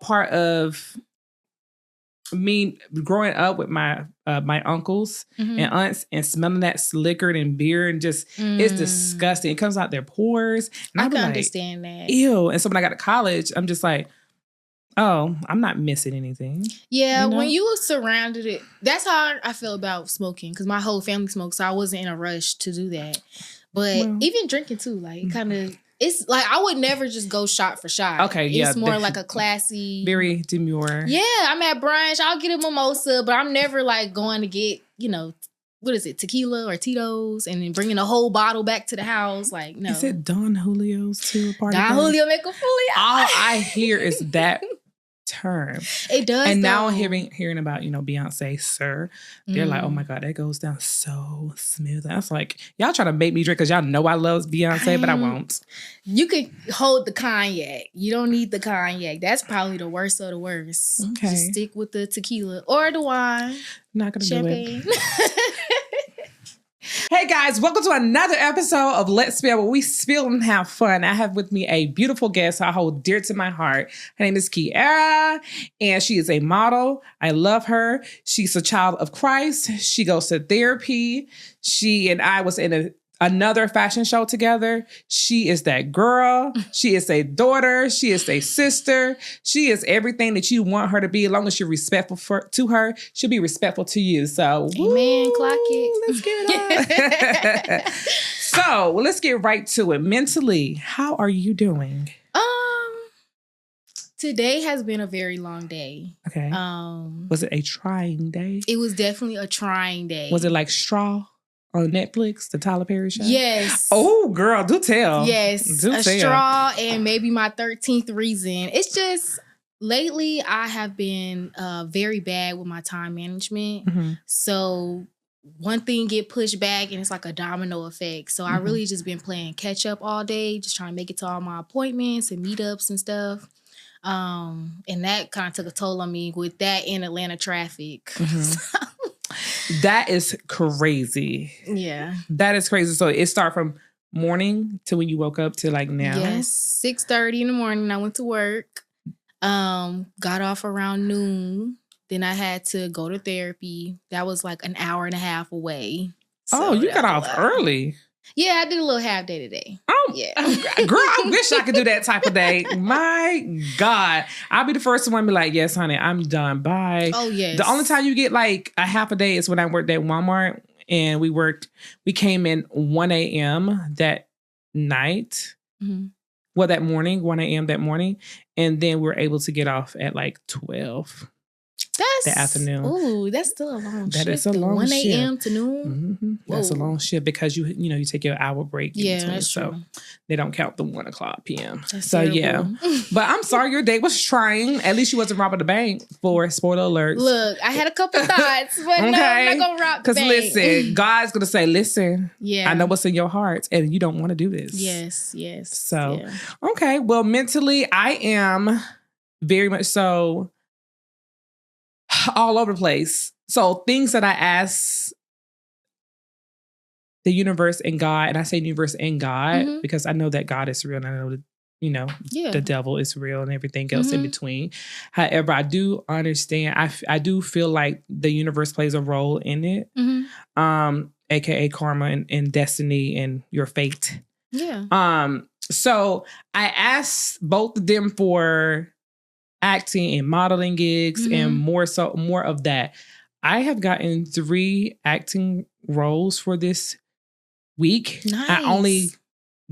part of me growing up with my uncles and aunts and smelling that liquor and beer and just it's disgusting. It comes out their pores. And I can understand that. Ew. And so when I got to college, I'm just like, oh, I'm not missing anything. Yeah, you know? When you were surrounded it, that's how I feel about smoking because my whole family smokes, so I wasn't in a rush to do that. But even drinking too, like kind of. It's like I would never just go shot for shot. Okay, yeah. It's more like a classy. Very demure. Yeah, I'm at brunch. I'll get a mimosa, but I'm never like going to get, what is it, tequila or Tito's and then bringing a whole bottle back to the house. Like, no. Is it Don Julio's too? Don Julio make a fully. All I hear is that term. It does. And now I'm hearing about, Beyonce, Sir. They're like, oh my God, that goes down so smooth. And I was like, y'all trying to make me drink because y'all know I love Beyonce, but I won't. You can hold the cognac. You don't need the cognac. That's probably the worst of the worst. Okay. Just stick with the tequila or the wine. Not gonna Champagne. do it. Hey guys, welcome to another episode of Let's Spill, where we spill and have fun. I have with me a beautiful guest I hold dear to my heart. Her name is Kiara, and she is a model. I love her. She's a child of Christ. She goes to therapy. She and I was in another fashion show together. She is that girl. She is a daughter. She is a sister. She is everything that you want her to be. As long as you're respectful to her, she'll be respectful to you. So, amen. Clock it. Let's get it up. So, let's get right to it. Mentally, how are you doing? Today has been a very long day. Okay. Was it a trying day? It was definitely a trying day. Was it like Straw on Netflix, the Tyler Perry show? Yes. Oh, girl, do tell. Yes. Do a tell. Straw and maybe my 13th reason. It's just lately I have been very bad with my time management. Mm-hmm. So one thing get pushed back and it's like a domino effect. So I really just been playing catch up all day, just trying to make it to all my appointments and meetups and stuff. And that kind of took a toll on me with that in Atlanta traffic. Mm-hmm. That is crazy. Yeah. That is crazy. So it started from morning to when you woke up to like now? Yes. 6:30 in the morning. I went to work. Got off around noon. Then I had to go to therapy. That was like an hour and a half away. So you got off early. Yeah, I did a little half day today. Oh, yeah. Girl, I wish I could do that type of day. My God. I'll be the first one to be like, yes, honey, I'm done. Bye. Oh, yes. The only time you get like a half a day is when I worked at Walmart and we came in 1 a.m. that night. Mm-hmm. Well, that morning, 1 a.m. that morning. And then we were able to get off at like 12. The afternoon. Ooh, that's still a long shift. That is a long shift. 1 a.m. to noon. Mm-hmm. That's a long shift because you take your hour break. Yeah, between, that's so true. They don't count the 1 o'clock p.m. That's so terrible. Yeah, but I'm sorry your day was trying. At least you wasn't robbing the bank. For spoiler alert. Look, I had a couple thoughts, but no, I'm not gonna rob the bank. Because listen, God's gonna say, listen. Yeah, I know what's in your heart, and you don't want to do this. Yes. So okay, well, mentally, I am very much so. All over the place. So things that I ask the universe and God, and I say universe and God because I know that God is real and I know that, the devil is real and everything else in between. However, I do understand, I do feel like the universe plays a role in it, aka karma and destiny and your fate. Yeah. So I asked both of them for acting and modeling gigs and more of that. I have gotten 3 acting roles for this week. Nice. I only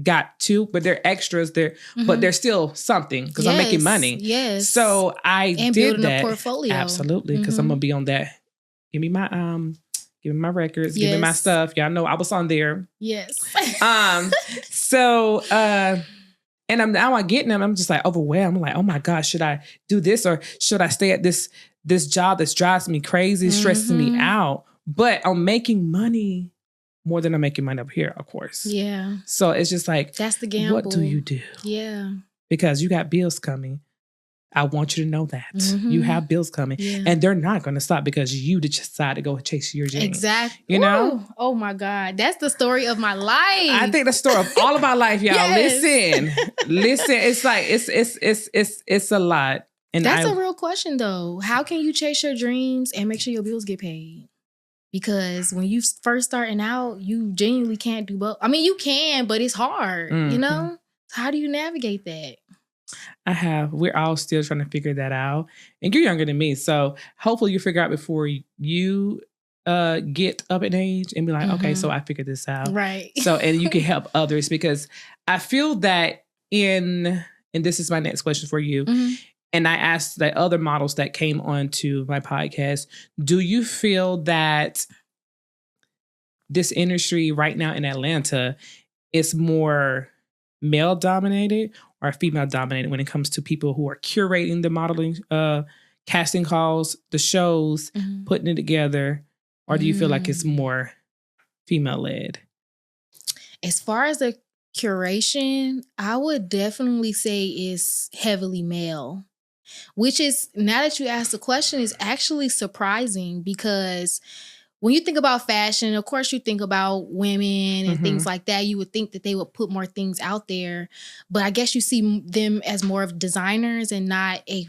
got 2, but they're extras. But they're still something because I'm making money. Yes. So I and did building that. A portfolio. Absolutely, because I'm gonna be on that. Give me my records. Give me my stuff. Y'all know I was on there. Yes. So. And I'm getting them. I'm just like overwhelmed. I'm like, oh my gosh, should I do this or should I stay at this job that drives me crazy, stresses me out? But I'm making money more than I'm making money up here, of course. Yeah. So it's just like, that's the gamble. What do you do? Yeah. Because you got bills coming. I want you to know that. You have bills coming. Yeah. And they're not going to stop because you decide to go chase your dream. Exactly. You know? Ooh. Oh my God. That's the story of my life. I think the story of all of our life, y'all. Yes. Listen. It's like, it's a lot. And that's a real question, though. How can you chase your dreams and make sure your bills get paid? Because when you first starting out, you genuinely can't do both. I mean, you can, but it's hard, you know? How do you navigate that? We're all still trying to figure that out. And you're younger than me. So hopefully you figure out before you get up in age and be like, okay, so I figured this out. Right. So, and you can help others, because I feel that and this is my next question for you. And I asked the other models that came onto my podcast, do you feel that this industry right now in Atlanta is more male dominated or female dominated when it comes to people who are curating the modeling, casting calls, the shows, putting it together? Or do you feel like it's more female led? As far as the curation, I would definitely say it's heavily male, which is, now that you asked the question, is actually surprising, because when you think about fashion, of course you think about women and things like that. You would think that they would put more things out there, but I guess you see them as more of designers and not a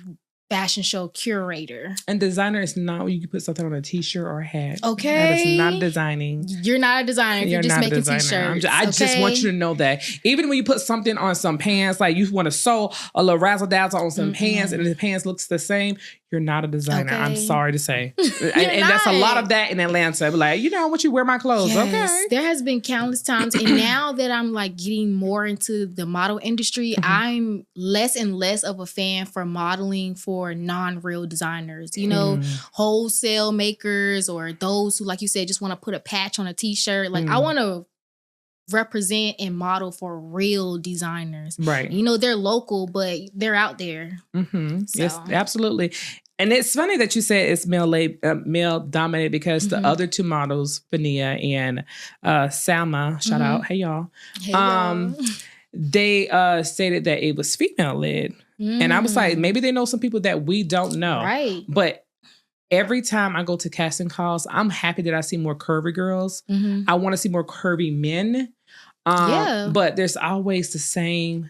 fashion show curator. And designer is not when you can put something on a t-shirt or a hat. Okay. That is not designing. You're not a designer. You're just making t-shirts. I just want you to know that. Even when you put something on some pants, like you want to sew a little razzle dazzle on some pants and the pants looks the same, you're not a designer. Okay. I'm sorry to say. and that's a lot of that in Atlanta. Like, I want you to wear my clothes. Yes. Okay. There has been countless times. And now that I'm like getting more into the model industry, I'm less and less of a fan for modeling for non-real designers, wholesale makers, or those who, like you said, just want to put a patch on a t-shirt. Like I want to represent and model for real designers. Right. They're local, but they're out there. So. Yes, absolutely. And it's funny that you said it's male dominated, because the other two models, Fania and Salma, shout out, hey y'all. Hey, y'all. They stated that it was female led. And I was like, maybe they know some people that we don't know. Right. But every time I go to casting calls, I'm happy that I see more curvy girls. I want to see more curvy men. But there's always the same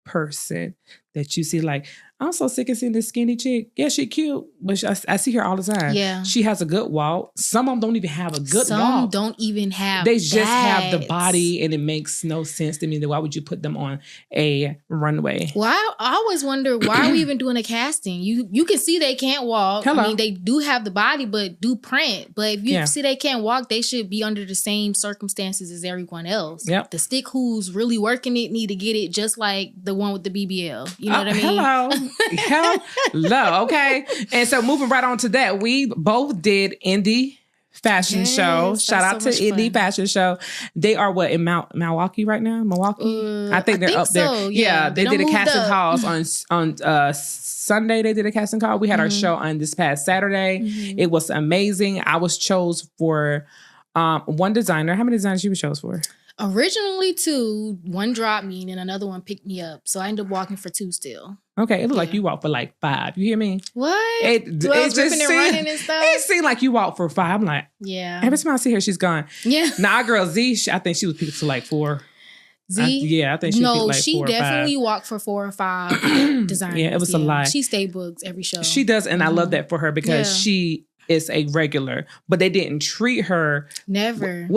person that you see, like, I'm so sick of seeing this skinny chick. Yeah, she cute, but I see her all the time. Yeah. She has a good walk. Some of them don't even have a good walk. Some don't even have They just have the body, and it makes no sense to me. That why would you put them on a runway? Well, I always wonder, why are we even doing a casting? You can see they can't walk. Hello. I mean, they do have the body, but do print. But if you see they can't walk, they should be under the same circumstances as everyone else. Yep. The stick who's really working it need to get it just like the one with the BBL. You know what I mean? Hello. Okay. And so moving right on to that, we both did indie fashion show. Shout out to indie fashion show. They are in Milwaukee right now? Milwaukee? I think they're up there. Yeah, they did a casting calls on Sunday. They did a casting call. We had our show on this past Saturday. It was amazing. I was chose for one designer. How many designers you were chose for? Originally 2, one dropped me and another one picked me up. So I ended up walking for 2 still. Okay, it looked like you walked for like 5. You hear me? What? It just ripping and running and stuff? It seemed like you walked for 5. I'm like, every time I see her, she's gone. Yeah. Now our girl Z, I think she was picked to like 4. Z? I think she picked like 4 or 5. No, she definitely walked for 4 or 5 designers. Yeah, it was a lot. She stay booked every show. She does, and I love that for her, because she is a regular, but they didn't treat her. Never.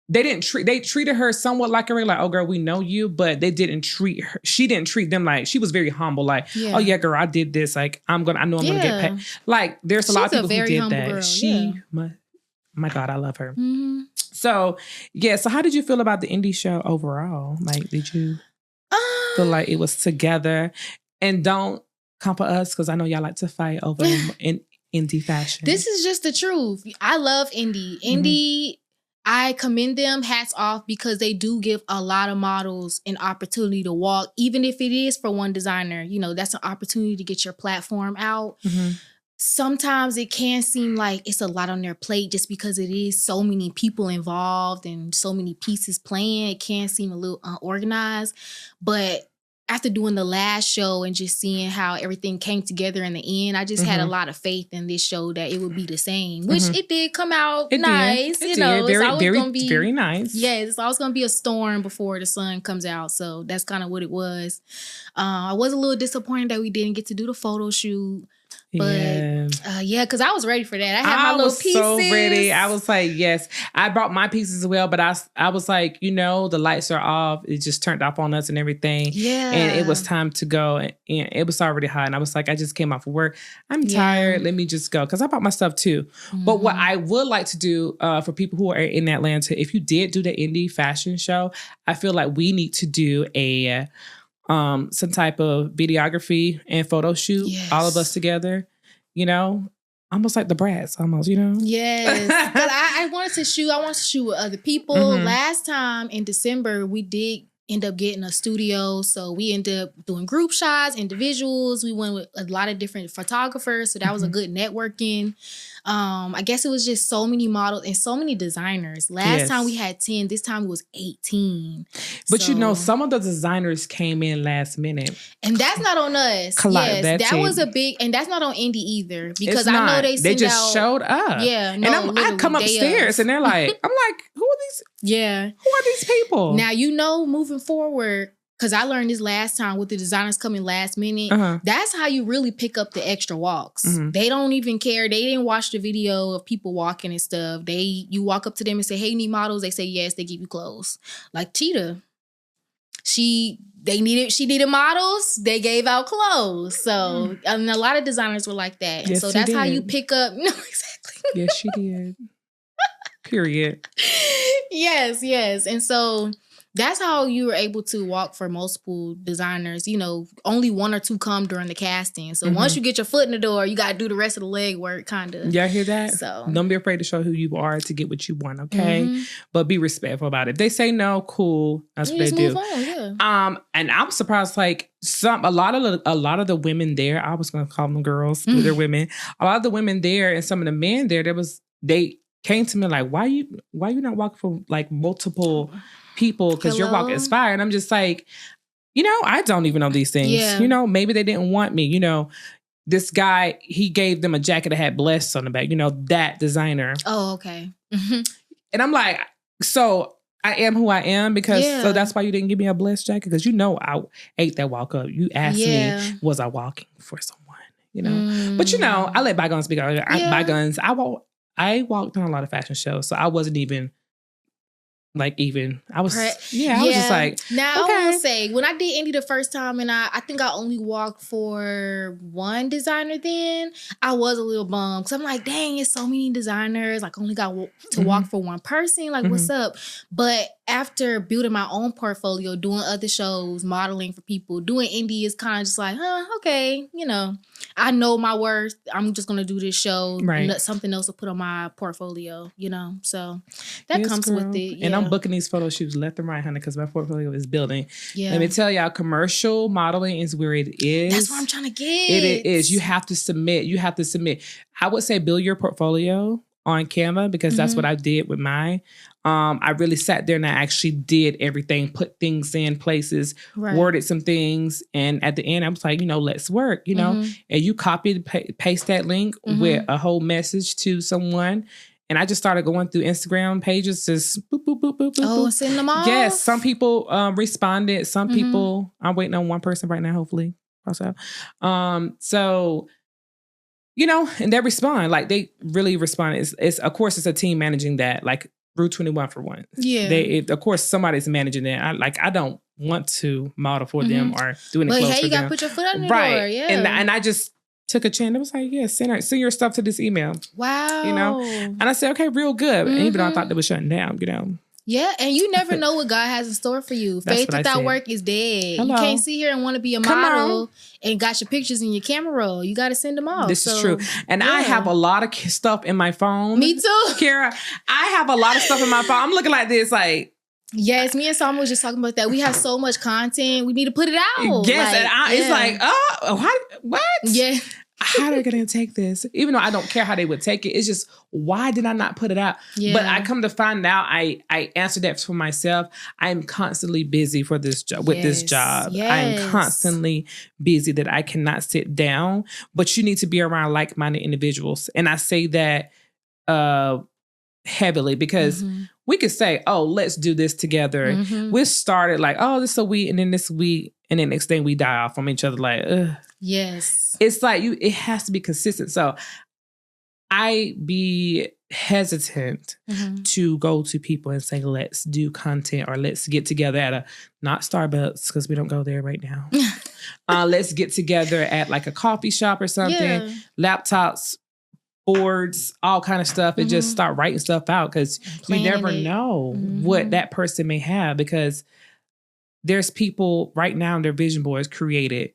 They treated her somewhat like a regular, like, oh girl, we know you, but they didn't treat her. She didn't treat them like, she was very humble. Like, oh yeah, girl, I did this. Like, I know I'm going to get paid. Like, there's a lot of people who did that. Girl, my God, I love her. So, so how did you feel about the indie show overall? Like, did you feel like it was together? And don't come for us, because I know y'all like to fight over in indie fashion. This is just the truth. I love indie. Indie, I commend them, hats off, because they do give a lot of models an opportunity to walk, even if it is for one designer. That's an opportunity to get your platform out. Sometimes it can seem like it's a lot on their plate, just because it is so many people involved and so many pieces playing. It can seem a little unorganized, but after doing the last show and just seeing how everything came together in the end, I just had a lot of faith in this show that it would be the same, which it did come out nice. It did. It's always very, gonna be very nice. Yeah, it's always gonna be a storm before the sun comes out. So that's kind of what it was. I was a little disappointed that we didn't get to do the photo shoot. But because I was ready for that. I had my little pieces. I was so ready. I was like, yes. I brought my pieces as well, but I was like, the lights are off. It just turned off on us and everything. Yeah. And it was time to go. And it was already hot. And I was like, I just came off of work. I'm tired. Let me just go. Because I bought my stuff too. Mm-hmm. But what I would like to do for people who are in Atlanta, if you did do the indie fashion show, I feel like we need to do a... some type of videography and photo shoot, all of us together, almost like the Brats, almost, Yes, because I wanted to shoot with other people. Mm-hmm. Last time in December, we did end up getting a studio, so we ended up doing group shots, individuals. We went with a lot of different photographers, so that was a good networking. I guess it was just so many models and so many designers. Last time we had 10, this time it was 18. But some of the designers came in last minute. And that's not on us. That was a big, and that's not on Indie either. Because I know they just showed up. Yeah. And I come upstairs and they're like, I'm like, who are these? Yeah. Who are these people? Now, moving forward, because I learned this last time with the designers coming last minute. That's how you really pick up the extra walks. Mm-hmm. They don't even care. They didn't watch the video of people walking and stuff. You walk up to them and say, hey, need models? They say yes, they give you clothes. Like Cheetah. She needed models. They gave out clothes. So and a lot of designers were like that. And so that's how you pick up. No, exactly. Yes, she did. Period. Yes. And so that's how you were able to walk for multiple designers. Only one or two come during the casting. So once you get your foot in the door, you got to do the rest of the leg work, kind of. Y'all hear that? So don't be afraid to show who you are to get what you want, okay? Mm-hmm. But be respectful about it. If they say no, cool. That's what they do. Move on, yeah. And I'm surprised, like a lot of the women there. I was gonna call them girls, but they're women. A lot of the women there and some of the men there, they came to me like, why you not walking for like multiple people, because your walk is fire. And I'm just like, I don't even know these things. Yeah. Maybe they didn't want me. This guy, he gave them a jacket that had blessed on the back, that designer. Oh, okay. And I'm like, so I am who I am because, so that's why you didn't give me a blessed jacket, because I ate that walk up. You asked me, was I walking for someone, But I let bygones speak. Bygones. I walked on a lot of fashion shows, so I wasn't even I was just like, now okay. I will say, when I did Indie the first time, and I think I only walked for one designer then, I was a little bummed, because I'm like, dang, it's so many designers, like only got to walk for one person, like what's up? But after building my own portfolio, doing other shows, modeling for people, doing Indie is kind of just like, okay, I know my worth. I'm just going to do this show. Right. Something else to put on my portfolio, So that comes with it. Yeah. And I'm booking these photo shoots left and right, honey, because my portfolio is building. Yeah. Let me tell y'all, commercial modeling is where it is. That's what I'm trying to get. It is. You have to submit. I would say build your portfolio on Canva, because that's what I did with mine. I really sat there and I actually did everything, put things in places, worded some things. And at the end, I was like, let's work, and you copy, paste that link with a whole message to someone. And I just started going through Instagram pages, just boop, boop, boop, boop, boop. Oh, send them off? Yes. Some people responded. Some people, I'm waiting on one person right now, hopefully. Also. So, and they respond. Like, they really respond. It's of course, it's a team managing that. Like, Rue 21 for one. Yeah. Of course, somebody's managing it. I don't want to model for them or do any clothes for them. But hey, you got to put your foot on the door. Yeah. And I just took a chance. It was like, send your stuff to this email. Wow. And I said, okay, real good. And even though I thought they were shutting down, Yeah, and you never know what God has in store for you. Faith without work is dead. Hello. You can't sit here and want to be a model and got your pictures in your camera roll. You got to send them off. This is true. And I have a lot of stuff in my phone. Me too. Kiara, I have a lot of stuff in my phone. I'm looking like this, like... Yes, me and Salma was just talking about that. We have so much content. We need to put it out. Yes, and it's like, what? Yeah. how they're going to take this, even though I don't care how they would take it. It's just, why did I not put it out? Yeah. But I come to find out, I answered that for myself. I'm constantly busy for this job with this job. Yes. I'm constantly busy that I cannot sit down, but you need to be around like-minded individuals. And I say that heavily because we could say, oh, let's do this together. We started like, oh, this a week, and then this week, and then next thing we die off from each other like, ugh. Yes. It's like it has to be consistent. So I be hesitant to go to people and say, let's do content or let's get together at not Starbucks, because we don't go there right now. Let's get together at like a coffee shop or something, laptops, boards, all kind of stuff, and just start writing stuff out, because you never know what that person may have, because there's people right now in their vision boards created.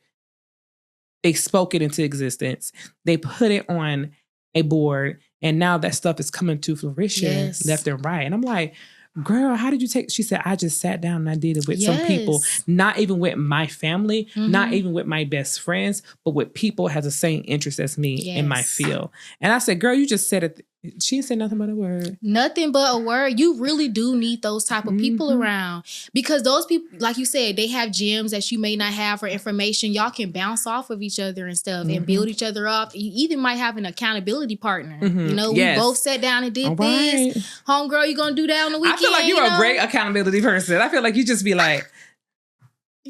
They spoke it into existence. They put it on a board, and now that stuff is coming to fruition left and right. And I'm like, girl, how did you take? She said, I just sat down and I did it with some people, not even with my family, not even with my best friends, but with people who has the same interest as me in my field. And I said, girl, you just said it. She didn't say nothing but a word. Nothing but a word. You really do need those type of people around, because those people, like you said, they have gems that you may not have for information. Y'all can bounce off of each other and stuff and build each other up. You even might have an accountability partner. You know, we both sat down and did this. Homegirl, you gonna do that on the weekend? I feel like you're a great accountability person. I feel like you just be like,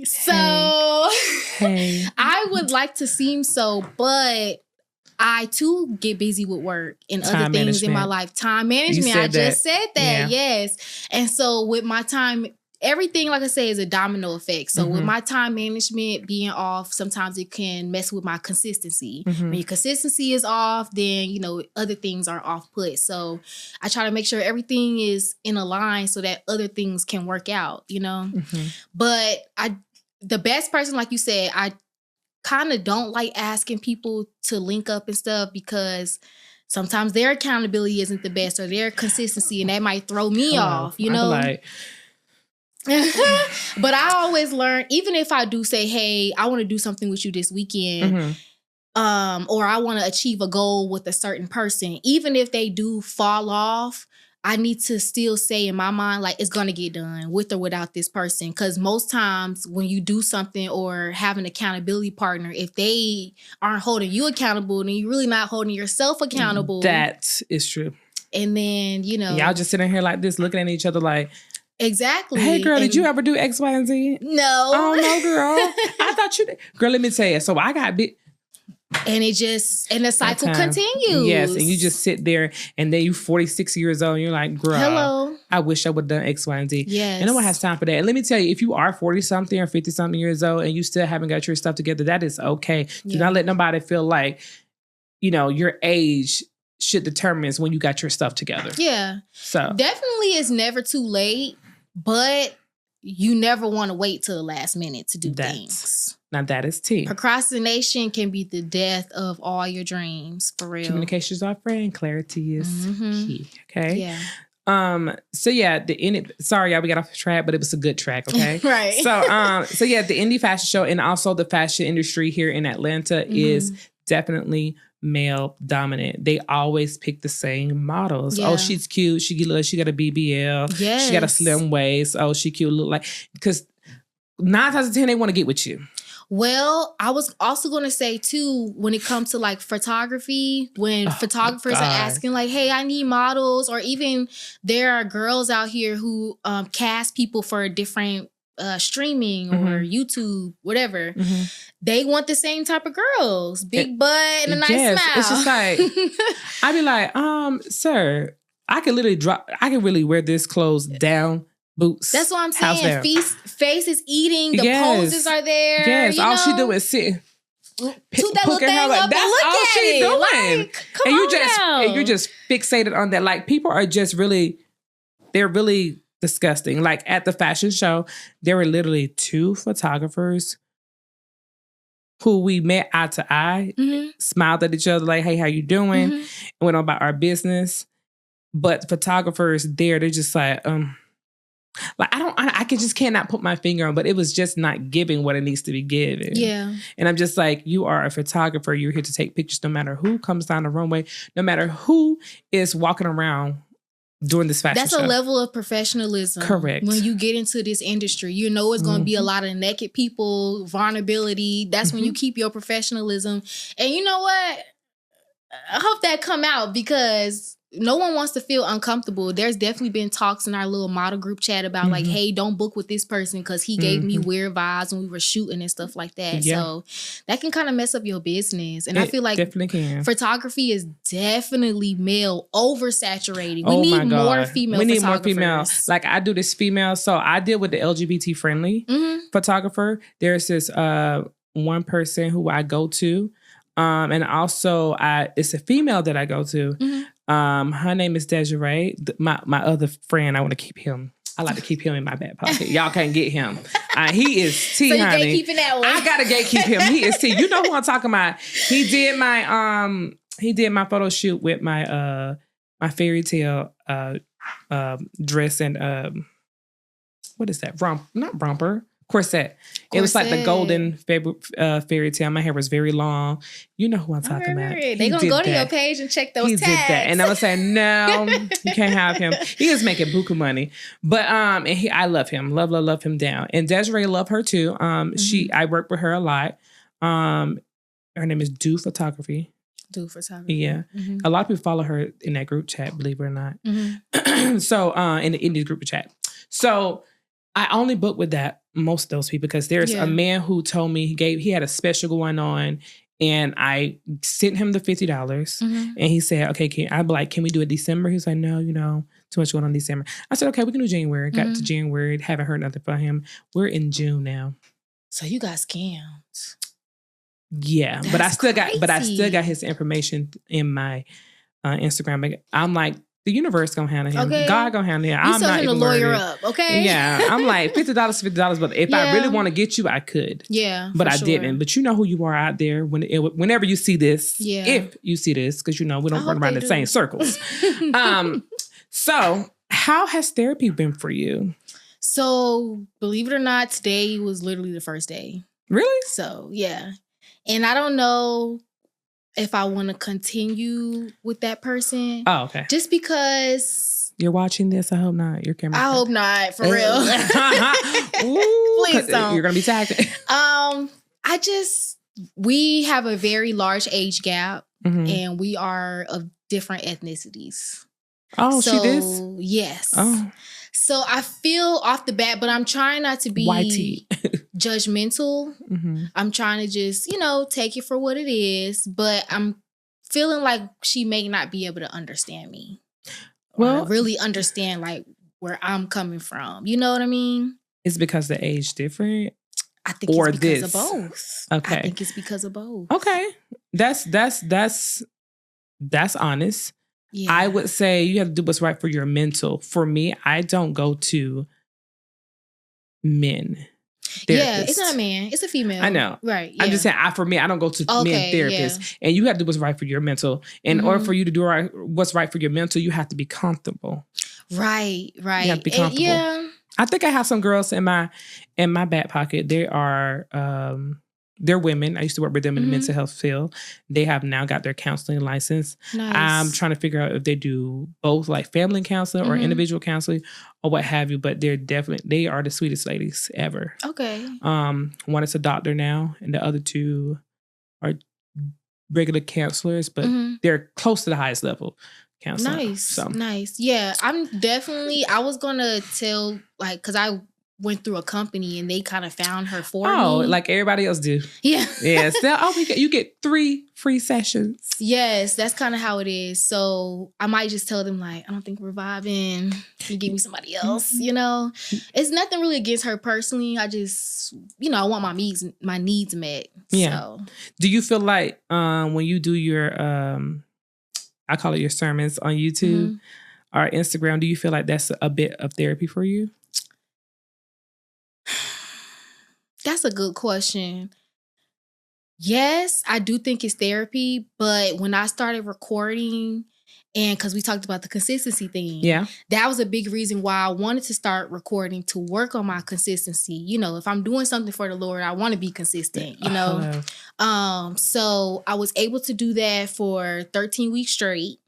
so hey. I would like to seem so, but I too get busy with work and other things in my life. Time management. I just said that. Yes. And so with my time, everything, like I say, is a domino effect. So with my time management being off, sometimes it can mess with my consistency. When your consistency is off, then, you know, other things are off put. So I try to make sure everything is in a line so that other things can work out, you know. But the best person, like you said, I kind of don't like asking people to link up and stuff, because sometimes their accountability isn't the best or their consistency, and that might throw me off, you know? But I always learn, even if I do say, hey, I want to do something with you this weekend, or I want to achieve a goal with a certain person, even if they do fall off, I need to still say in my mind, like, it's going to get done with or without this person. Because most times when you do something or have an accountability partner, if they aren't holding you accountable, then you're really not holding yourself accountable. That is true. And then, you know. Y'all just sitting here like this, looking at each other like. Exactly. Hey, girl, did you ever do X, Y, and Z? No. Oh, no, girl. I thought you did. Girl, let me tell you. So I got bit. And the cycle continues. Yes, and you just sit there, and then you're 46 years old, and you're like, girl, hello. I wish I would have done X, Y, and Z. Yes. And no one has time for that. And let me tell you, if you are 40-something or 50-something years old, and you still haven't got your stuff together, that is okay. Do not let nobody feel like, you know, your age should determine when you got your stuff together. Yeah. So definitely it's never too late, but you never want to wait till the last minute to do things. Now that is tea. Procrastination can be the death of all your dreams, for real. Communication is our friend. Clarity is key. Okay. Yeah. So yeah, sorry, y'all, we got off the track, but it was a good track. Okay. Right. So yeah, the indie fashion show and also the fashion industry here in Atlanta is definitely male dominant. They always pick the same models. Yeah. Oh, she's cute. She got a BBL. Yes. She got a slim waist. Oh, she cute. Look like, because 9 times out of 10 they want to get with you. Well, I was also going to say too, when it comes to like photography, when photographers are asking like, hey, I need models, or even there are girls out here who cast people for different streaming or YouTube, whatever. They want the same type of girls, big butt and a nice smile. It's just like, I'd be like, sir, I can really wear this clothes down. Boots. That's what I'm saying. Face is eating. The poses are there. Yes. All she do is sit. Toot that little thing up and look all at she it. doing. Like, come on now. And you're just fixated on that. Like, people are just really, they're really disgusting. Like, at the fashion show, there were literally 2 photographers who we met eye to eye, smiled at each other like, hey, how you doing? And went on about our business. But photographers there, they're just like, Like I just cannot put my finger on, but it was just not giving what it needs to be given. Yeah. And I'm just like, you are a photographer. You're here to take pictures no matter who comes down the runway, no matter who is walking around doing this fashion That's show. a level of professionalism. Correct. When you get into this industry, you know it's going to be a lot of naked people, vulnerability. That's when you keep your professionalism. And you know what? I hope that come out because no one wants to feel uncomfortable. There's definitely been talks in our little model group chat about like, hey, don't book with this person because he gave me weird vibes when we were shooting and stuff like that. Yeah. So that can kind of mess up your business. And I feel like photography is definitely male oversaturated. We need more female photographers. We need more female. Like I do this female. So I deal with the LGBT friendly photographer. There's this one person who I go to. And also it's a female that I go to. Her name is Desiree. My other friend, I want to keep him. I like to keep him in my back pocket. Y'all can't get him. He is T, so you honey. gatekeeping that one. I gotta gatekeep him. He is T. You know who I'm talking about. He did my photo shoot with my my fairy tale dress and what is that? Not romper. Corset. It was like the golden fairy tale. My hair was very long. You know who I'm talking about. They're going to go to your page and check those tags. He did that. And I was saying, no, you can't have him. He is making buku money. But and I love him. Love him down. And Desiree love her too. I work with her a lot. Her name is Do Photography. Do Photography. Yeah. A lot of people follow her in that group chat, believe it or not. So in the indie group chat. So I only book with most of those people because there's a man who told me he had a special going on and I sent him the $50 and he said, okay, can we do it December? He's like, no, too much going on in December. I said, okay, we can do January. Got to January, haven't heard nothing from him. We're in June now. So you got scammed. Yeah, but I still got his information in my Instagram. I'm like, the universe gonna handle him. Okay. God gonna handle him. I'm not even lawyer worried. up, okay? Yeah, I'm like $50, but if I really want to get you, I could. Yeah, but I didn't. But you know who you are out there whenever you see this. Yeah, if you see this, because we don't run around in the same circles. So how has therapy been for you? So believe it or not, today was literally the first day. Really? So yeah, and I don't know if I want to continue with that person. Oh, okay. Just because you're watching this, I hope not. Your camera. I hope not, for real. Ooh, please don't. You're gonna be tagged. We have a very large age gap, and we are of different ethnicities. Oh, she is? Yes. Oh. So I feel off the bat, but I'm trying not to be judgmental. I'm trying to just, take it for what it is. But I'm feeling like she may not be able to understand me. Well, really understand like where I'm coming from. You know what I mean? It's because the age different. I think it's because of both. Okay. I think it's because of both. Okay. That's honest. Yeah. I would say you have to do what's right for your mental. For me, I don't go to men therapists. Yeah, it's not a man. It's a female. I know. Right. Yeah. I'm just saying, for me, I don't go to men therapists. Yeah. And you have to do what's right for your mental. In order for you to do what's right for your mental, you have to be comfortable. Right. You have to be comfortable. Yeah. I think I have some girls in my back pocket. They are they're women. I used to work with them in the mental health field. They have now got their counseling license. Nice. I'm trying to figure out if they do both like family counseling or individual counseling or what have you, but they are the sweetest ladies ever. Okay. One is a doctor now and the other two are regular counselors, but they're close to the highest level counseling. Nice. Yeah, I was going to tell because I went through a company and they kind of found her for me. Oh, like everybody else do. Yeah. Yeah. You get 3 free sessions. Yes, that's kind of how it is. So I might just tell them like, I don't think we're vibing. You give me somebody else, It's nothing really against her personally. I just, I want my needs met. Yeah. So. Do you feel like when you do your, I call it your sermons on YouTube or Instagram, do you feel like that's a bit of therapy for you? That's a good question. Yes, I do think it's therapy, but when I started recording And because we talked about the consistency thing. Yeah. That was a big reason why I wanted to start recording, to work on my consistency. You know, if I'm doing something for the Lord, I want to be consistent, you know. So I was able to do that for 13 weeks straight.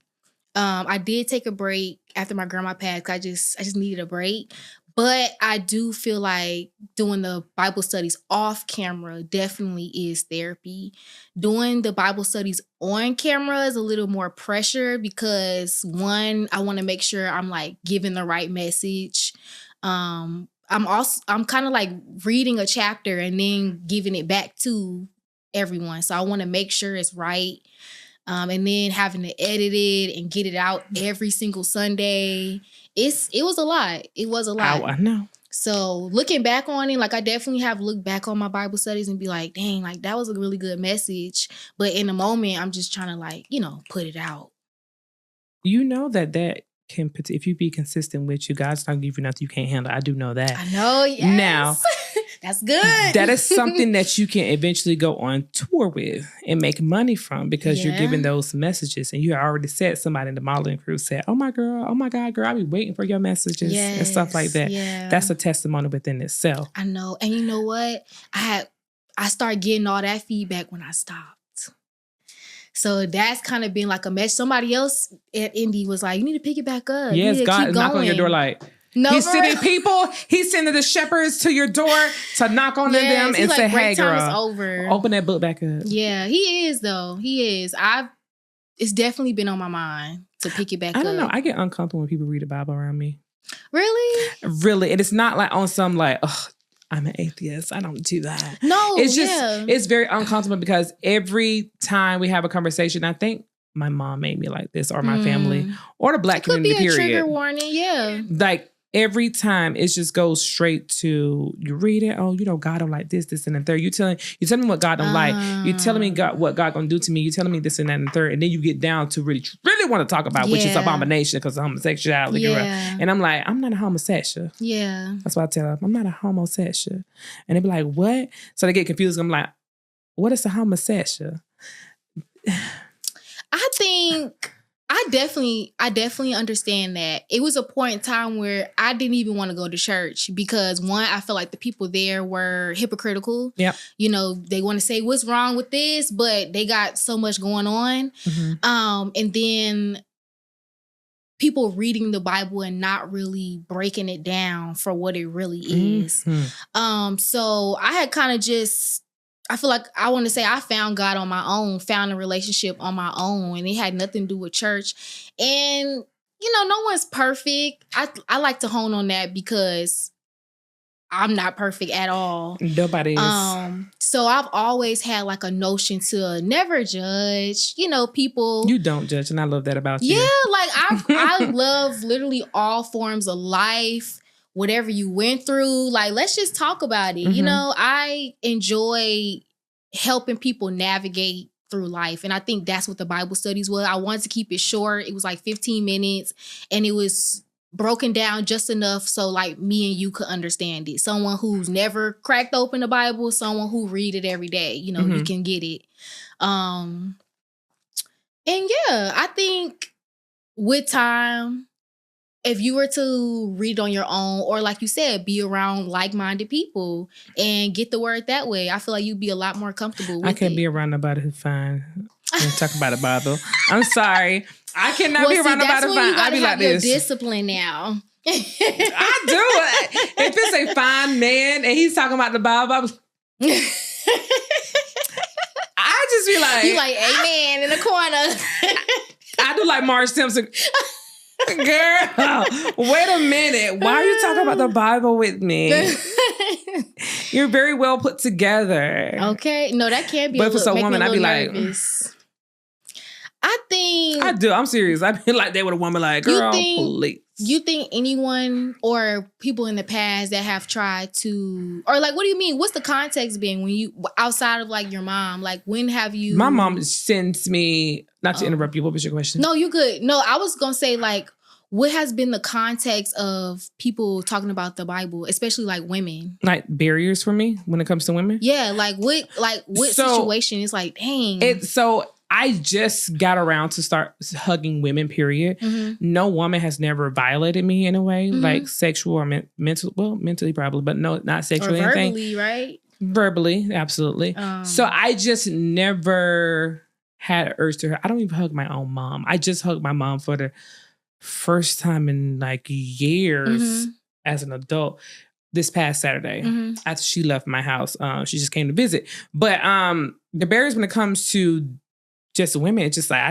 I did take a break after my grandma passed. I just needed a break. But I do feel like doing the Bible studies off camera definitely is therapy. Doing the Bible studies on camera is a little more pressure because, one, I want to make sure I'm like giving the right message. I'm kind of like reading a chapter and then giving it back to everyone. So I want to make sure it's right. And then having to edit it and get it out every single Sunday. It was a lot. It was a lot. I know. So looking back on it, like I definitely have looked back on my Bible studies and be like, dang, like that was a really good message. But in the moment, I'm just trying to like, you know, put it out. You know that can, if you be consistent with you, God's not give you nothing you can't handle. I do know that. I know, yes. Now, that's good. That is something that you can eventually go on tour with and make money from because you're giving those messages. And you already said, somebody in the modeling crew said, oh my God, girl, I'll be waiting for your messages and stuff like that. Yeah. That's a testimony within itself. I know. And you know what? I started getting all that feedback when I stopped. So that's kind of been like a mess. Somebody else at Indy was like, you need to pick it back up. Yes, God is knocking on your door like, no, he's sending people. He's sending the shepherds to your door to knock on them and say, "Hey, girl, over. Open that book back up." Yeah, he is though. He is. It's definitely been on my mind to pick it back up. I don't know. I get uncomfortable when people read the Bible around me. Really? Really, and it's not like on some like, oh, I'm an atheist. I don't do that. No, it's just it's very uncomfortable because every time we have a conversation, I think my mom made me like this, or my family, or the Black community. Could be a period. Trigger warning. Yeah, like. Every time it just goes straight to you read it. Oh, you know, God don't like this, and the third. You telling me what God don't like. You telling me what God gonna do to me. You telling me this and that and the third. And then you get down to really want to talk about, which is abomination because of homosexuality. Yeah. And I'm like, I'm not a homosexual. Yeah. That's what I tell them. I'm not a homosexual. And they be like, what? So they get confused. I'm like, what is a homosexual? I think I definitely understand that. It was a point in time where I didn't even want to go to church because, one, I felt like the people there were hypocritical. Yep. You know, they want to say what's wrong with this, but they got so much going on. Mm-hmm. And then people reading the Bible and not really breaking it down for what it really is. Mm-hmm. So I had kind of I feel like I want to say I found God on my own, found a relationship on my own, and it had nothing to do with church. And, you know, no one's perfect. I like to hone on that because I'm not perfect at all. Nobody is. So I've always had like a notion to never judge, you know, people. You don't judge, and I love that about you. Yeah, like I love literally all forms of life. Whatever you went through, like, let's just talk about it. Mm-hmm. You know, I enjoy helping people navigate through life. And I think that's what the Bible studies was. I wanted to keep it short. It was like 15 minutes and it was broken down just enough so like me and you could understand it. Someone who's never cracked open the Bible, someone who read it every day, you know, mm-hmm. you can get it. And yeah, I think with time, if you were to read on your own, or like you said, be around like-minded people and get the word that way, I feel like you'd be a lot more comfortable with it. I can't be around nobody who's fine and talk about the Bible. I'm sorry. I cannot be around nobody who's fine. I'll be like this. Discipline now. I do it. If it's a fine man and he's talking about the Bible, I just be like... You like, amen in the corner. I do like Marge Simpson. Girl, wait a minute. Why are you talking about the Bible with me? You're very well put together. Okay. No, that can't be. But if it's a woman, I'd be like, I think I do. I'm serious. I'd be like that with a woman, like, girl, please. You think anyone or people in the past that have tried to, or like, what do you mean? What's the context been when you, outside of like your mom, like when have you? My mom sends me, not to interrupt you, what was your question? No, you good. No, I was going to say like, what has been the context of people talking about the Bible, especially like women? Like barriers for me when it comes to women? Yeah, like what situation is like, dang. I just got around to start hugging women, period. No woman has never violated me in a way, like sexual or mental. Well, mentally probably, but no, not sexually. Or verbally, anything. right? Verbally, absolutely. So I just never had an urge to her. I don't even hug my own mom. I just hugged my mom for the first time in like years as an adult. This past Saturday, after she left my house, she just came to visit. But the barriers when it comes to just women, it's just like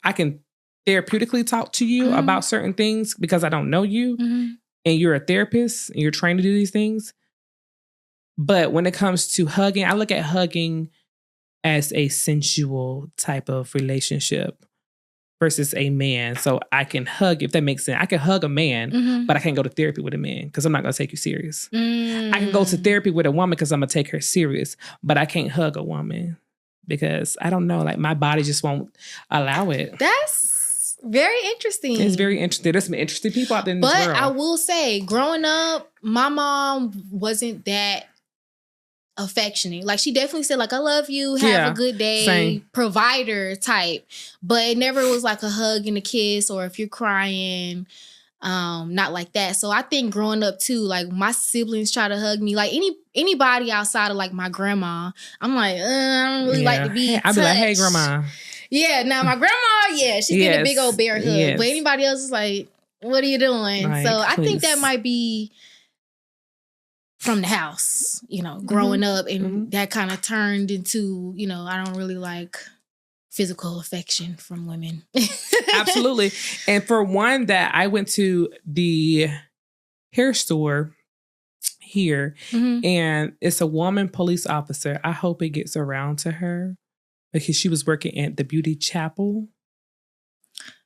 I can therapeutically talk to you about certain things because I don't know you, and you're a therapist and you're trained to do these things. But when it comes to hugging, I look at hugging as a sensual type of relationship versus a man. So I can hug, if that makes sense. I can hug a man, but I can't go to therapy with a man because I'm not going to take you serious. I can go to therapy with a woman because I'm going to take her serious, but I can't hug a woman because I don't know, like my body just won't allow it. That's very interesting. It's very interesting. There's some interesting people out there in this world. But I will say, growing up, my mom wasn't that affectionate. Like she definitely said like, I love you, have a good day, same. Provider type. But it never was like a hug and a kiss, or if you're crying, not like that. So I think growing up too, like my siblings try to hug me. Like anybody outside of like my grandma, I'm like, I don't really like to be I'd be like, hey grandma. Yeah, now my grandma, she's getting a big old bear hug. Yes. But anybody else is like, what are you doing? Like, so I think please. that might be from the house, growing up, and that kind of turned into, I don't really like physical affection from women. Absolutely. And for one, that I went to the hair store here, and it's a woman police officer. I hope it gets around to her because she was working at the Beauty Chapel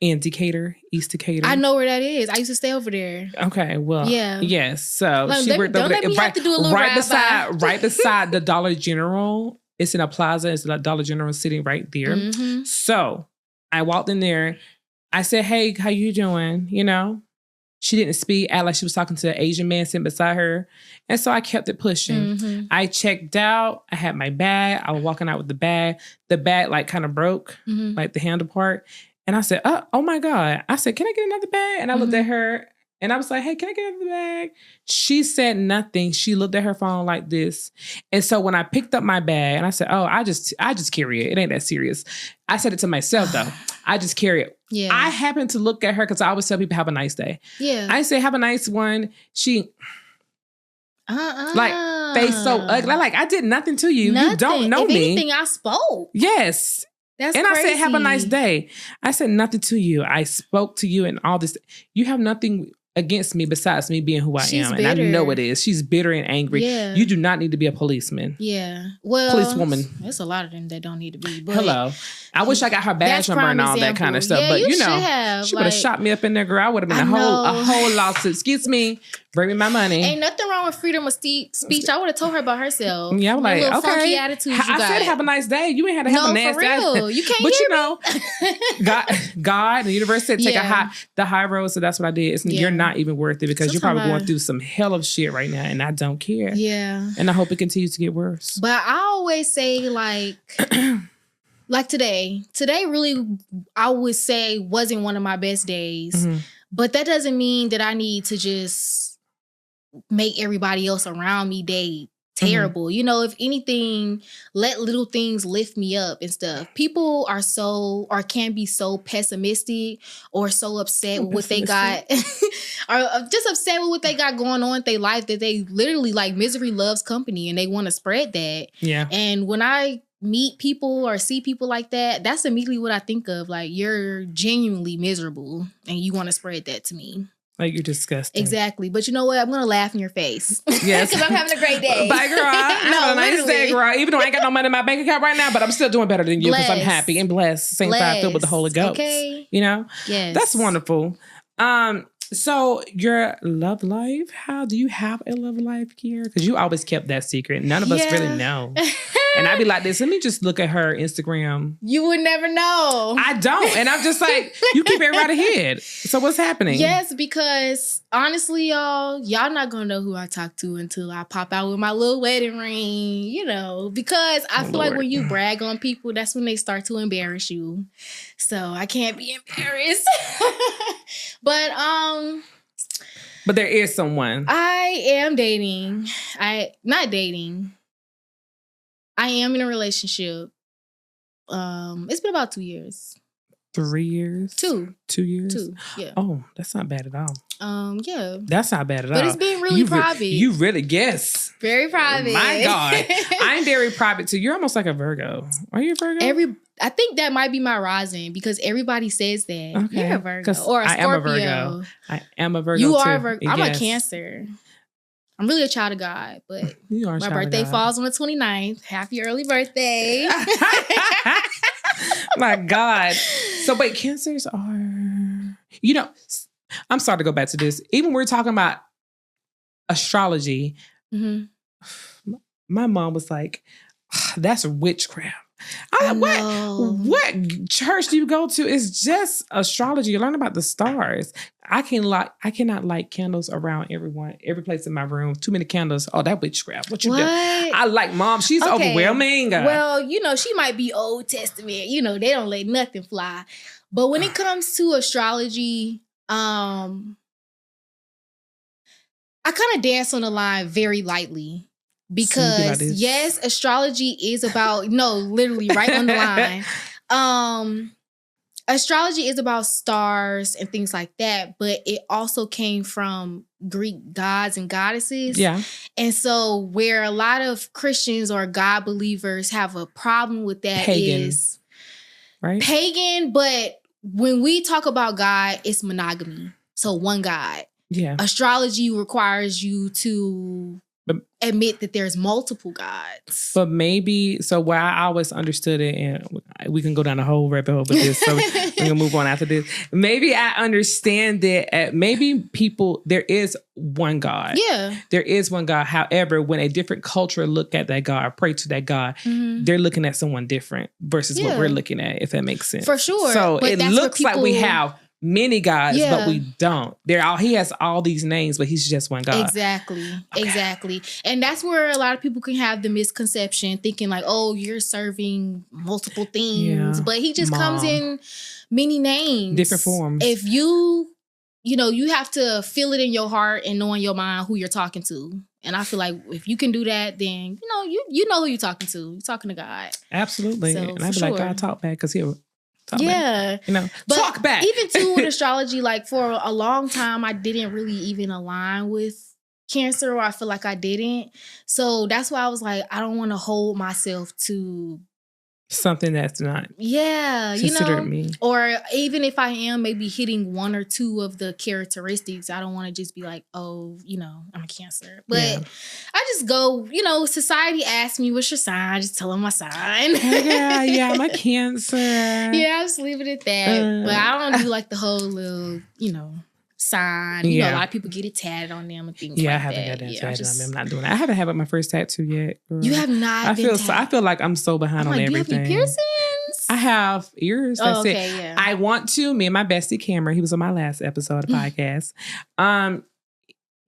in Decatur, East Decatur. I know where that is. I used to stay over there. Okay, well, yes. So like, she worked over there, have to do a little right beside the Dollar General. It's in a plaza. It's the Dollar General sitting right there. So I walked in there. I said, "Hey, how you doing?" She didn't speak. Act like she was talking to an Asian man sitting beside her, and so I kept it pushing. I checked out. I had my bag. I was walking out with the bag. The bag like kind of broke, like the handle part. And I said, oh my God. I said, can I get another bag? And I looked at her and I was like, hey, can I get another bag? She said nothing. She looked at her phone like this. And so when I picked up my bag and I said, oh, I just carry it. It ain't that serious. I said it to myself though. I just carry it. Yeah. I happened to look at her because I always tell people have a nice day. Yeah. I say, have a nice one. She like face so ugly. Like I did nothing to you. Nothing. You don't know if me. Anything I spoke. Yes. That's and crazy. I said, have a nice day. I said nothing to you. I spoke to you and all this. You have nothing against me besides me being who I am. Bitter. And I know it is. She's bitter and angry. Yeah. You do not need to be a policeman. Yeah. Well, policewoman. There's a lot of them that don't need to be. But hello. I wish I got her badge number and all that kind of stuff. Yeah, but you know, she would have shot me up in there, girl. I would have been a whole lawsuit. Excuse me. Bring me my money. Ain't nothing wrong with freedom of speech. I would have told her about herself. Yeah, I'm like, okay. Funky attitudes you got. I said have a nice day. You ain't had to have a nasty attitude. You can't but hear me. God, and the universe said take the high road. So that's what I did. You're not even worth it because you're probably going through some hell of shit right now, and I don't care. Yeah. And I hope it continues to get worse. But I always say like today really, I would say wasn't one of my best days. But that doesn't mean that I need to just make everybody else around me day terrible. If anything, let little things lift me up and stuff. People are can be so pessimistic or so upset with what they got or just upset with what they got going on in their life that they literally like misery loves company and they want to spread that. Yeah. And when I meet people or see people like that, that's immediately what I think of. Like, you're genuinely miserable and you want to spread that to me. Like, you're disgusting. Exactly. But you know what? I'm going to laugh in your face. Yes. Because I'm having a great day. Bye, girl. I'm having a nice day, girl. Even though I ain't got no money in my bank account right now, but I'm still doing better than you because I'm happy and blessed. Same time filled with the Holy Ghost. Okay. Yes. That's wonderful. So your love life, how do you have a love life, Kiara? Because you always kept that secret. None of us really know. And I'd be like this, let me just look at her Instagram. You would never know. I don't. And I'm just like, you keep everybody ahead. So what's happening? Yes, because honestly, y'all not gonna know who I talk to until I pop out with my little wedding ring, you know, because I feel like when you brag on people, that's when they start to embarrass you. So I can't be embarrassed. But there is someone. I am dating. Not dating. I am in a relationship. It's been about 2 years. 3 years? 2. 2 years? 2, yeah. Oh, that's not bad at all. Yeah. That's not bad at all. But it's been really private. You really guess. Very private. My God. I'm very private too. You're almost like a Virgo. Are you a Virgo? I think that might be my rising because everybody says that. Okay. You're a Virgo. Or a Scorpio. I am a Virgo. You too. are a Virgo. I'm a Cancer. I'm really a child of God, but my birthday falls on the 29th. Happy early birthday. My God. So wait, Cancers are, you know, I'm sorry to go back to this. Even when we're talking about astrology, my mom was like, that's witchcraft. I'm like, what church do you go to? It's just astrology. You learn about the stars. I cannot light candles around every place in my room. Too many candles. Oh, that witchcraft. What you do? I like mom. She's overwhelming. Well, you know, she might be Old Testament. You know, they don't let nothing fly. But when it comes to astrology, I kind of dance on the line very lightly. Because yes, astrology is about, literally right on the line. Astrology is about stars and things like that, but it also came from Greek gods and goddesses. Yeah. And so where a lot of Christians or God believers have a problem with that is right? Pagan, but when we talk about God, it's monogamy. So one God. Yeah. Astrology requires you to admit that there's multiple gods. But maybe, so where I always understood it, and we can go down the whole rabbit hole with this, so we're going to move on after this. Maybe I understand that maybe there is one God. Yeah. There is one God. However, when a different culture look at that God or pray to that God, they're looking at someone different versus what we're looking at, if that makes sense. For sure. So it looks like we have many gods, but we don't. He has all these names, but he's just one God. Exactly. And that's where a lot of people can have the misconception, thinking like, oh, you're serving multiple things. Yeah. But he just comes in many names. Different forms. If you have to feel it in your heart and know in your mind who you're talking to. And I feel like if you can do that, then, you know who you're talking to. You're talking to God. Absolutely. So, and I'd be like, God, talk back, because he'll talk back. But talk back. Even too with astrology, like for a long time, I didn't really even align with Cancer, or I feel like I didn't. So that's why I was like, I don't want to hold myself to something that's not considered me. Or even if I am maybe hitting one or two of the characteristics, I don't want to just be like, oh, I'm a Cancer. But I just go, society asks me, what's your sign? I just tell them my sign. Yeah, I'm a Cancer. Yeah, I just leave it at that. But I don't do like the whole little, sign. A lot of people get it tatted on them and things like that. Yeah, I haven't got that tatted on me. I'm not doing that. I haven't had my first tattoo yet. Girl. You have not I feel like I'm so behind on everything. Do you have any piercings? I have ears. That's it. Yeah. I want to. Me and my bestie Cameron, he was on my last episode of the podcast.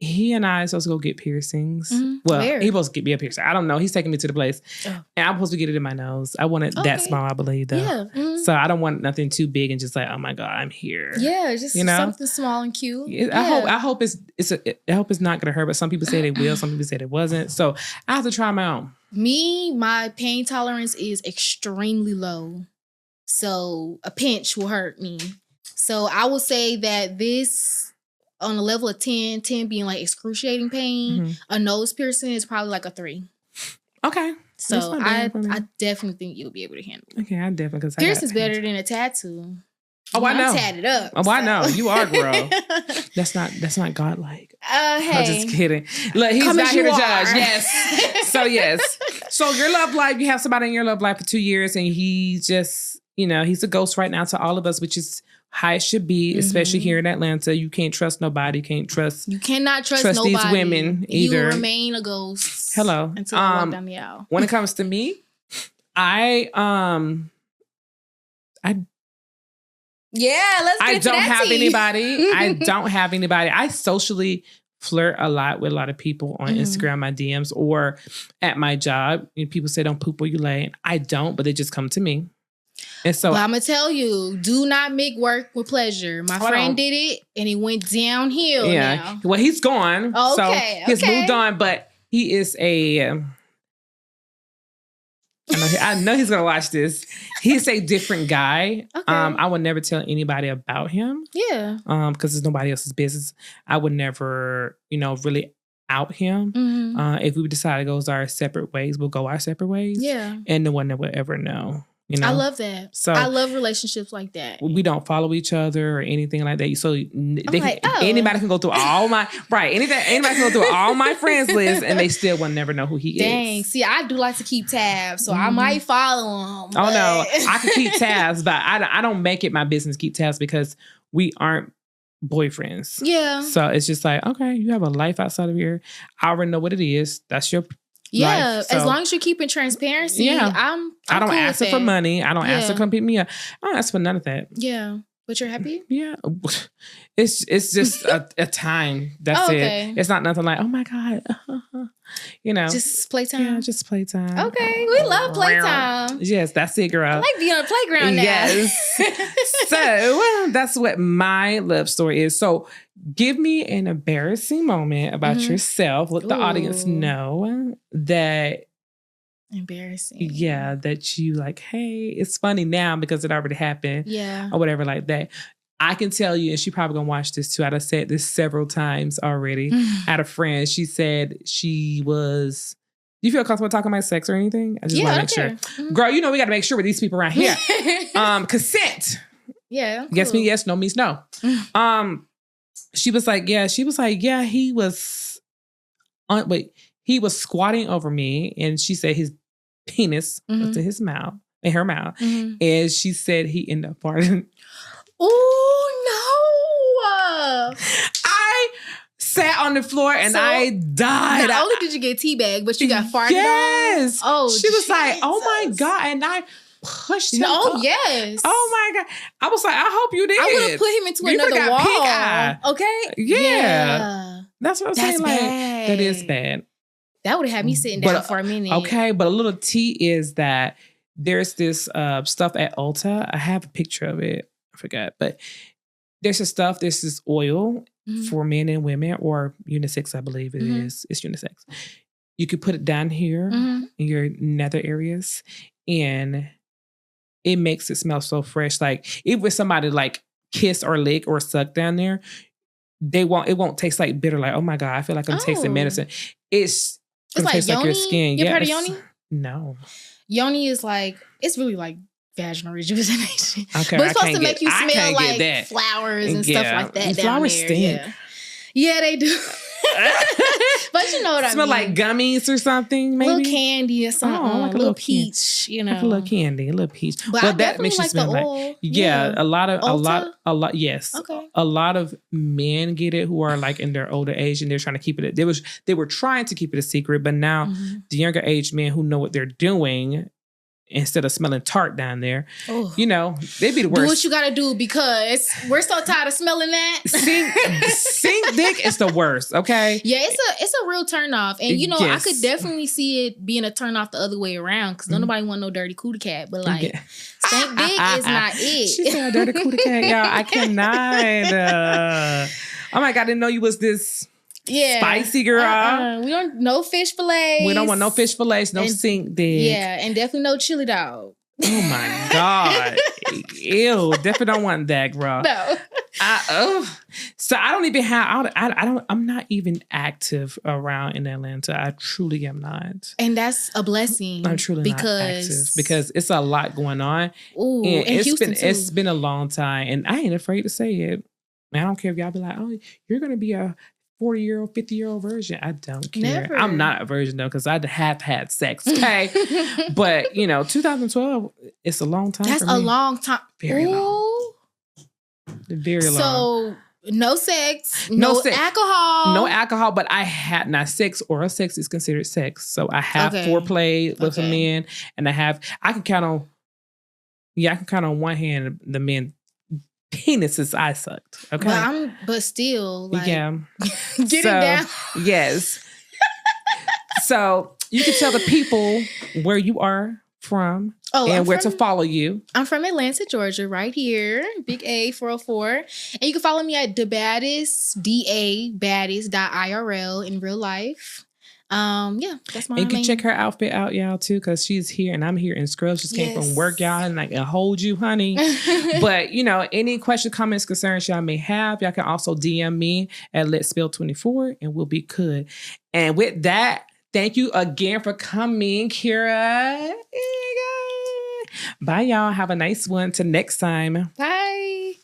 He and I are supposed to go get piercings. Well, he's supposed to get me a piercing. I don't know. He's taking me to the place. And I'm supposed to get it in my nose. I want it that small, I believe, though. Yeah. So I don't want nothing too big and just like, oh my God, I'm here. Yeah, just something small and cute. I hope it's not gonna hurt, but some people say they will, some people say it wasn't. So I have to try my own. My pain tolerance is extremely low. So a pinch will hurt me. So I will say that this, on a level of 10 being like excruciating pain, a nose piercing is probably like a 3. Okay. So I definitely think you'll be able to handle it. Okay, I definitely, because piercing's better than a tattoo. Oh, I know. I'm tatted up. Oh, I know. You are, girl. That's not godlike. Hey. I'm just kidding. Look, he's not here to judge. Yes. So yes. So your love life, you have somebody in your love life for 2 years, and he just, he's a ghost right now to all of us, which is how it should be, especially here in Atlanta. You can't trust nobody. You cannot trust nobody. These women either. You will remain a ghost. Hello. Until I walk down the aisle. When it comes to me, I Yeah, let's get I to don't that have tea. anybody. I don't have anybody. I socially flirt a lot with a lot of people on Instagram, my DMs, or at my job. And people say, don't poop where you lay. I don't, but they just come to me. And so but I'm going to tell you, do not make work with pleasure. My friend did it and he went downhill now. Well, he's gone. Okay, so he's moved on, but he is I know he's gonna watch this. He's a different guy. Okay. I would never tell anybody about him. Yeah. Because it's nobody else's business. I would never, really out him. Mm-hmm. If we decide to go our separate ways, we'll go our separate ways. Yeah. And no one will ever know. I love that. So I love relationships like that. We don't follow each other or anything like that. So anybody can go through all my anybody can go through all my friends list and they still will never know who he is. Dang. See, I do like to keep tabs, so I might follow him. Oh no, I can keep tabs, but I don't make it my business to keep tabs because we aren't boyfriends. Yeah. So it's just like, okay, you have a life outside of here. I already know what it is. That's your life, as long as you're keeping transparency. Yeah. I don't cool ask her for money. I don't ask her to come pick me up. I don't ask for none of that. Yeah. But you're happy? Yeah. It's just a time. That's it. It's not nothing like, oh my God. Just playtime? Yeah, just playtime. Okay. We love playtime. Yes, that's it, girl. I like being on the playground now. Yes. So that's what my love story is. So give me an embarrassing moment about yourself. Let the audience know that embarrassing. Yeah, that you like, hey, it's funny now because it already happened. Yeah. Or whatever like that. I can tell you, and she probably gonna watch this too. I've said this several times already. I had a friend, she said she was, do you feel comfortable talking about sex or anything? I just want to make sure. Mm-hmm. Girl, we got to make sure with these people around here. Consent. Yeah. Cool. Yes means yes, no means no. She was like, he was, he was squatting over me, and she said his penis was in her mouth, and she said he ended up farting. Oh no! I sat on the floor and I died. Not only did you get teabagged, but you got farted on. Yes. Oh, she was like, "Oh my God!" And I pushed him. Oh yes. Oh my God! I was like, "I hope you did." I would have put him into another wall. Okay. Yeah. That's what I'm saying. Like, that is bad. That would have had me sitting down for a minute. Okay, but a little tea is that there's this stuff at Ulta. I have a picture of it. I forgot, but there's this oil for men and women, or unisex, I believe it is. It's unisex. You could put it down here in your nether areas, and it makes it smell so fresh. Like if somebody like kiss or lick or suck down there, it won't taste like bitter. Like, oh my God, I feel like I'm tasting medicine. It's like yoni? Like your skin. You heard of yoni? No. Yoni is like, it's really like vaginal rejuvenation. Okay, but it's supposed to make you smell like flowers and stuff like that. Flowers stink. Yeah, they do. But you know what I mean. Smell like gummies or something, maybe? A little candy or something. Like a little peach, Like a little candy, a little peach. But that makes you smell like a lot. Yes. Okay. A lot of men get it who are like in their older age, and they're trying to keep it. They were trying to keep it a secret, but now the younger age men who know what they're doing, instead of smelling tart down there, they'd be the worst. Do what you gotta do, because we're so tired of smelling that. Sink dick is the worst, okay? Yeah, it's a real turn off. And I could definitely see it being a turn off the other way around, because nobody want no dirty cootie cat. But like, stink dick is not it. She said dirty cootie cat, y'all. I cannot. Oh my God, I didn't know you was this spicy girl. We don't no fish fillets. We don't want no fish fillets, no sink dick. Yeah, and definitely no chili dog. Oh my God. Ew, definitely don't want that, girl. No. So I don't even have, I'm not even active around in Atlanta. I truly am not. And that's a blessing. I'm truly not active because it's a lot going on. Ooh, and it's been a long time, and I ain't afraid to say it. I don't care if y'all be like, oh, you're going to be a 40-year-old, 50-year-old virgin. I don't care. Never. I'm not a virgin though, because I have had sex. Okay. But 2012, it's a long time. That's for me. a long time. Very long. Very long. So No sex. No alcohol. No alcohol, but I had not sex. Oral sex is considered sex. So I have foreplay with some men, and I can count on one hand the men penises I sucked. Okay. But still, like, yeah. get it down. Yes. So you can tell the people where you are from and where to follow you. I'm from Atlanta, Georgia, right here. Big A 404. And you can follow me at DaBaddest, DaBaddest.IRL in real life. Yeah, that's my And you can check her outfit out, y'all, too, because she's here and I'm here in scrubs. Just came from work, y'all, and I can hold you, honey. But, any questions, comments, concerns y'all may have, y'all can also DM me at Let's Spill 24 and we'll be good. And with that, thank you again for coming, Kiara. Bye, y'all. Have a nice one. Till next time. Bye.